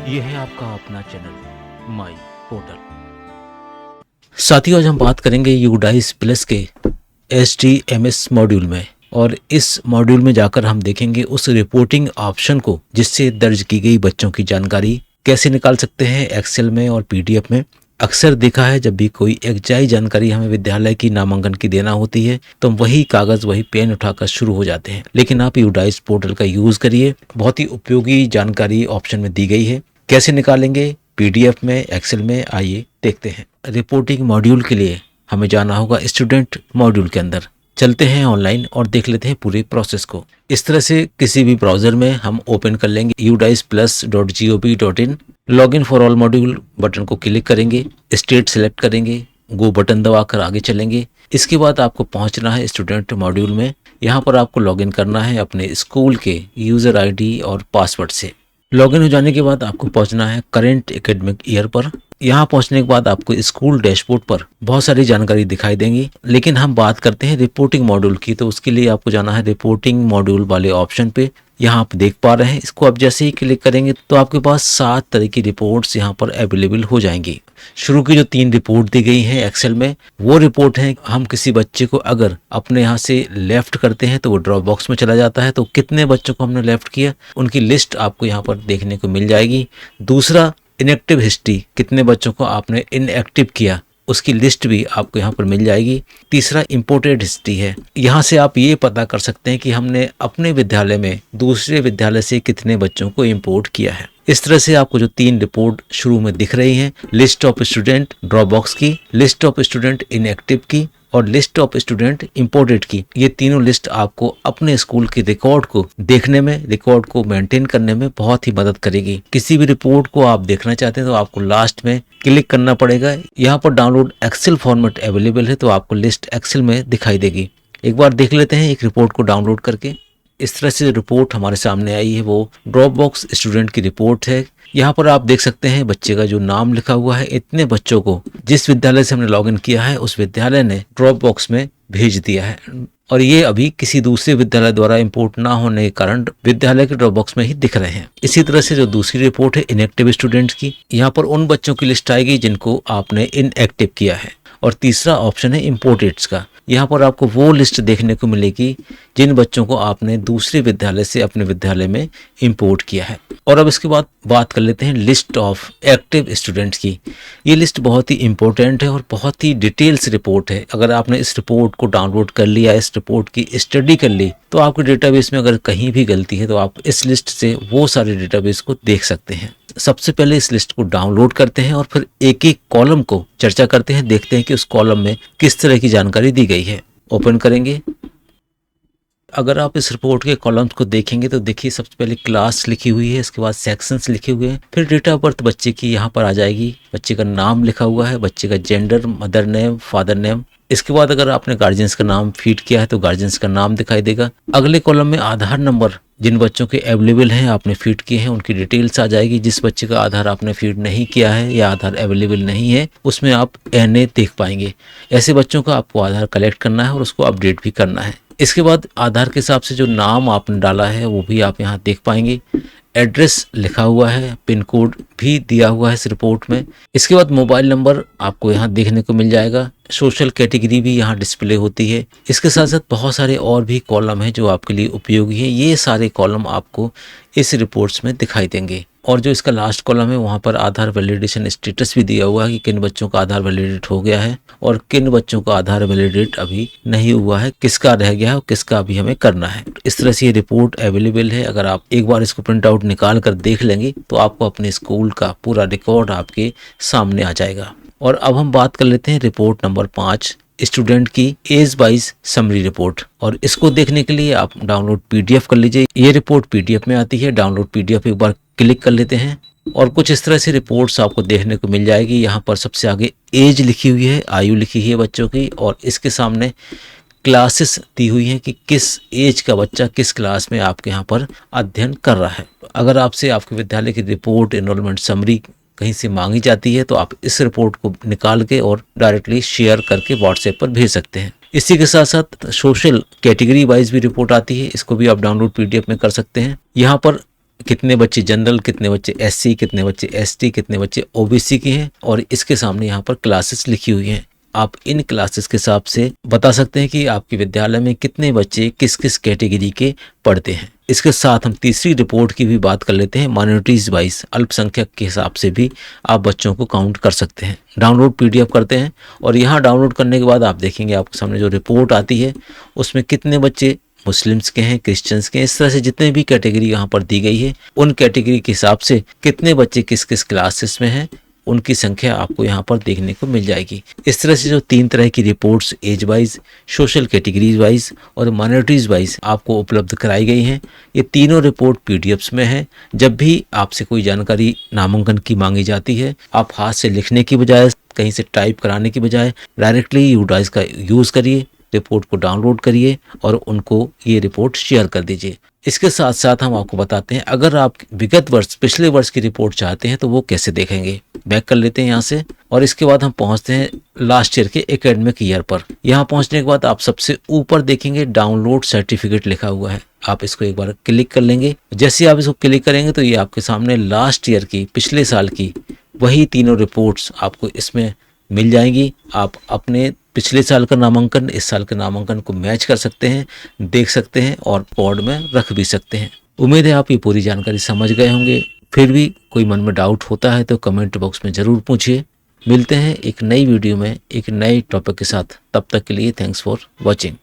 ये है आपका अपना चैनल माई पोर्टल। साथियों, आज हम बात करेंगे यूडाइस प्लस के HTMS मॉड्यूल में, और इस मॉड्यूल में जाकर हम देखेंगे उस रिपोर्टिंग ऑप्शन को जिससे दर्ज की गई बच्चों की जानकारी कैसे निकाल सकते हैं एक्सेल में और PDF में। अक्सर देखा है जब भी कोई अजाई जानकारी हमें विद्यालय की नामांकन की देना होती है तो हम वही कागज वही पेन उठाकर शुरू हो जाते हैं, लेकिन आप यूडाइस पोर्टल का यूज करिए। बहुत ही उपयोगी जानकारी ऑप्शन में दी गई है। कैसे निकालेंगे PDF में, एक्सेल में, आइए देखते हैं। रिपोर्टिंग मॉड्यूल के लिए हमें जाना होगा स्टूडेंट मॉड्यूल के अंदर। चलते हैं ऑनलाइन और देख लेते हैं पूरे प्रोसेस को। इस तरह से किसी भी ब्राउजर में हम ओपन कर लेंगे udisplus.gov.in। Login for all module button को क्लिक करेंगे, स्टेट सेलेक्ट करेंगे, गो बटन दबाकर आगे चलेंगे। इसके बाद आपको पहुंचना है स्टूडेंट मॉड्यूल में। यहाँ पर आपको लॉगिन करना है अपने स्कूल के यूजर ID और पासवर्ड से। लॉगिन हो जाने के बाद आपको पहुंचना है करेंट एकेडमिक ईयर पर। यहाँ पहुंचने के बाद आपको स्कूल डैशबोर्ड पर बहुत सारी जानकारी दिखाई देंगी, लेकिन हम बात करते हैं रिपोर्टिंग मॉड्यूल की, तो उसके लिए आपको जाना है रिपोर्टिंग मॉड्यूल वाले ऑप्शन पे। यहाँ आप देख पा रहे हैं, इसको आप जैसे ही क्लिक करेंगे तो आपके पास 7 तरह की रिपोर्ट्स यहाँ पर अवेलेबल हो जाएंगी। शुरू की जो 3 रिपोर्ट दी गई हैं एक्सेल में, वो रिपोर्ट है हम किसी बच्चे को अगर अपने यहाँ से लेफ्ट करते हैं तो वो ड्रॉप बॉक्स में चला जाता है। तो कितने बच्चों को हमने लेफ्ट किया उनकी लिस्ट आपको यहाँ पर देखने को मिल जाएगी। दूसरा, इनएक्टिव हिस्ट्री, कितने बच्चों को आपने इनएक्टिव किया उसकी लिस्ट भी आपको यहाँ पर मिल जाएगी। तीसरा, इंपोर्टेड हिस्ट्री है। यहाँ से आप ये पता कर सकते हैं कि हमने अपने विद्यालय में दूसरे विद्यालय से कितने बच्चों को इंपोर्ट किया है। इस तरह से आपको जो 3 रिपोर्ट शुरू में दिख रही हैं, list of student drop box की, लिस्ट ऑफ स्टूडेंट इनएक्टिव की और लिस्ट ऑफ स्टूडेंट इंपोर्टेड की, ये तीनों लिस्ट आपको अपने स्कूल के रिकॉर्ड को देखने में, रिकॉर्ड को मेंटेन करने में बहुत ही मदद करेगी। किसी भी रिपोर्ट को आप देखना चाहते हैं तो आपको लास्ट में क्लिक करना पड़ेगा। यहाँ पर डाउनलोड एक्सेल फॉर्मेट अवेलेबल है, तो आपको लिस्ट एक्सेल में दिखाई देगी। एक बार देख लेते हैं एक रिपोर्ट को डाउनलोड करके। इस तरह से रिपोर्ट हमारे सामने आई है, वो ड्रॉप बॉक्स स्टूडेंट की रिपोर्ट है। यहाँ पर आप देख सकते हैं बच्चे का जो नाम लिखा हुआ है। इतने बच्चों को जिस विद्यालय से हमने लॉगिन किया है उस विद्यालय ने ड्रॉप बॉक्स में भेज दिया है, और ये अभी किसी दूसरे विद्यालय द्वारा इंपोर्ट ना होने के कारण विद्यालय के ड्रॉप बॉक्स में ही दिख रहे हैं। इसी तरह से जो दूसरी रिपोर्ट है इनएक्टिव स्टूडेंट्स की, यहाँ पर उन बच्चों की लिस्ट आएगी जिनको आपने इनएक्टिव किया है। और तीसरा ऑप्शन है इंपोर्टेड्स का। यहाँ पर आपको वो लिस्ट देखने को मिलेगी जिन बच्चों को आपने दूसरे विद्यालय से अपने विद्यालय में इंपोर्ट किया है। और अब इसके बाद बात कर लेते हैं लिस्ट ऑफ एक्टिव स्टूडेंट्स की। ये लिस्ट बहुत ही इंपॉर्टेंट है और बहुत ही डिटेल्स रिपोर्ट है। अगर आपने इस रिपोर्ट को डाउनलोड कर लिया, इस रिपोर्ट की स्टडी कर ली, तो आपके डेटाबेस में अगर कहीं भी गलती है तो आप इस लिस्ट से वो सारे डेटाबेस को देख सकते हैं। सबसे पहले इस लिस्ट को डाउनलोड करते हैं और फिर एक एक कॉलम को चर्चा करते हैं, देखते हैं कि उस कॉलम में किस तरह की जानकारी दी गई है। ओपन करेंगे। अगर आप इस रिपोर्ट के कॉलम्स को देखेंगे तो देखिए सबसे पहले क्लास लिखी हुई है, इसके बाद सेक्शंस लिखे हुए हैं, फिर डेट ऑफ बर्थ बच्चे की यहाँ पर आ जाएगी, बच्चे का नाम लिखा हुआ है, बच्चे का gender, mother name, father name. इसके बाद अगर आपने गार्जियंस का नाम फीड किया है तो गार्जियंस का नाम दिखाई देगा। अगले कॉलम में आधार नंबर, जिन बच्चों के अवेलेबल हैं आपने फीड किए हैं उनकी डिटेल्स आ जाएगी। जिस बच्चे का आधार आपने फीड नहीं किया है या आधार अवेलेबल नहीं है उसमें आप NA देख पाएंगे। ऐसे बच्चों का आपको आधार कलेक्ट करना है और उसको अपडेट भी करना है। इसके बाद आधार के हिसाब से जो नाम आपने डाला है वो भी आप यहाँ देख पाएंगे। एड्रेस लिखा हुआ है, पिन कोड भी दिया हुआ है इस रिपोर्ट में। इसके बाद मोबाइल नंबर आपको यहाँ देखने को मिल जाएगा। सोशल कैटेगरी भी यहाँ डिस्प्ले होती है। इसके साथ साथ बहुत सारे और भी कॉलम हैं जो आपके लिए उपयोगी हैं। ये सारे कॉलम आपको इस रिपोर्ट्स में दिखाई देंगे। और जो इसका लास्ट कॉलम है वहाँ पर आधार वैलिडेशन स्टेटस भी दिया हुआ है कि किन बच्चों का आधार वैलिडेट हो गया है और किन बच्चों का आधार वैलिडेट अभी नहीं हुआ है, किसका रह गया है और किसका अभी हमें करना है। इस तरह से ये रिपोर्ट अवेलेबल है। अगर आप एक बार इसको प्रिंट आउट निकाल कर देख लेंगे तो आपको अपने स्कूल का पूरा रिकॉर्ड आपके सामने आ जाएगा। और अब हम बात कर लेते हैं रिपोर्ट नंबर 5, स्टूडेंट की एज वाइज समरी रिपोर्ट। और इसको देखने के लिए आप डाउनलोड PDF कर लीजिए। ये रिपोर्ट PDF में आती है। डाउनलोड PDF एक बार क्लिक कर लेते हैं और कुछ इस तरह से रिपोर्ट्स आपको देखने को मिल जाएगी। यहाँ पर सबसे आगे एज लिखी हुई है, आयु लिखी है बच्चों की, और इसके सामने क्लासेस दी हुई हैं कि किस एज का बच्चा किस क्लास में आपके यहाँ पर अध्ययन कर रहा है। अगर आपसे आपके विद्यालय की रिपोर्ट, एनरोलमेंट समरी कहीं से मांगी जाती है तो आप इस रिपोर्ट को निकाल के और डायरेक्टली शेयर करके WhatsApp पर भेज सकते हैं। इसी के साथ साथ सोशल कैटेगरी वाइज भी रिपोर्ट आती है, इसको भी आप डाउनलोड PDF में कर सकते हैं। यहाँ पर कितने बच्चे जनरल, कितने बच्चे एससी, कितने बच्चे एसटी, कितने बच्चे ओबीसी के हैं, और इसके सामने यहाँ पर क्लासेस लिखी हुई हैं। आप इन क्लासेस के हिसाब से बता सकते हैं कि आपके विद्यालय में कितने बच्चे किस किस कैटेगरी के पढ़ते हैं। इसके साथ हम तीसरी रिपोर्ट की भी बात कर लेते हैं। माइनॉरिटीज वाइज, अल्पसंख्यक के हिसाब से भी आप बच्चों को काउंट कर सकते हैं। डाउनलोड पीडीएफ करते हैं और यहाँ डाउनलोड करने के बाद आप देखेंगे आपके सामने जो रिपोर्ट आती है उसमें कितने बच्चे मुस्लिम्स के हैं, क्रिश्चियंस के हैं, इस तरह से जितने भी कैटेगरी यहाँ पर दी गई है उन कैटेगरी के हिसाब से कितने बच्चे किस किस क्लासेस में हैं उनकी संख्या आपको यहाँ पर देखने को मिल जाएगी। इस तरह से जो 3 तरह की reports age wise, social categories wise और माइनॉरिटीज वाइज आपको उपलब्ध कराई गई हैं, ये तीनों रिपोर्ट पीडीएफ्स में है। जब भी आपसे कोई जानकारी नामांकन की मांगी जाती है, आप हाथ से लिखने की बजाय, कहीं से टाइप कराने की बजाय डायरेक्टली यूडाइस का यूज़ करिए, रिपोर्ट को डाउनलोड करिए और उनको ये रिपोर्ट शेयर कर दीजिए। इसके साथ साथ हम आपको बताते हैं अगर आप विगत वर्ष, पिछले वर्ष की रिपोर्ट चाहते हैं तो वो कैसे देखेंगे। बैक कर लेते हैं यहाँ से और इसके बाद हम पहुँचते हैं लास्ट ईयर के एकेडमिक ईयर पर। यहाँ पहुँचने के बाद आप सबसे ऊपर देखेंगे डाउनलोड सर्टिफिकेट लिखा हुआ है, आप इसको एक बार क्लिक कर लेंगे। जैसे आप इसको क्लिक करेंगे तो ये आपके सामने लास्ट ईयर की, पिछले साल की वही तीनों रिपोर्ट्स आपको इसमें मिल जाएंगी। आप अपने पिछले साल का नामांकन इस साल के नामांकन को मैच कर सकते हैं, देख सकते हैं और बोर्ड में रख भी सकते हैं। उम्मीद है आप ये पूरी जानकारी समझ गए होंगे। फिर भी कोई मन में डाउट होता है तो कमेंट बॉक्स में ज़रूर पूछिए। मिलते हैं एक नई वीडियो में एक नए टॉपिक के साथ, तब तक के लिए थैंक्स फॉर वॉचिंग।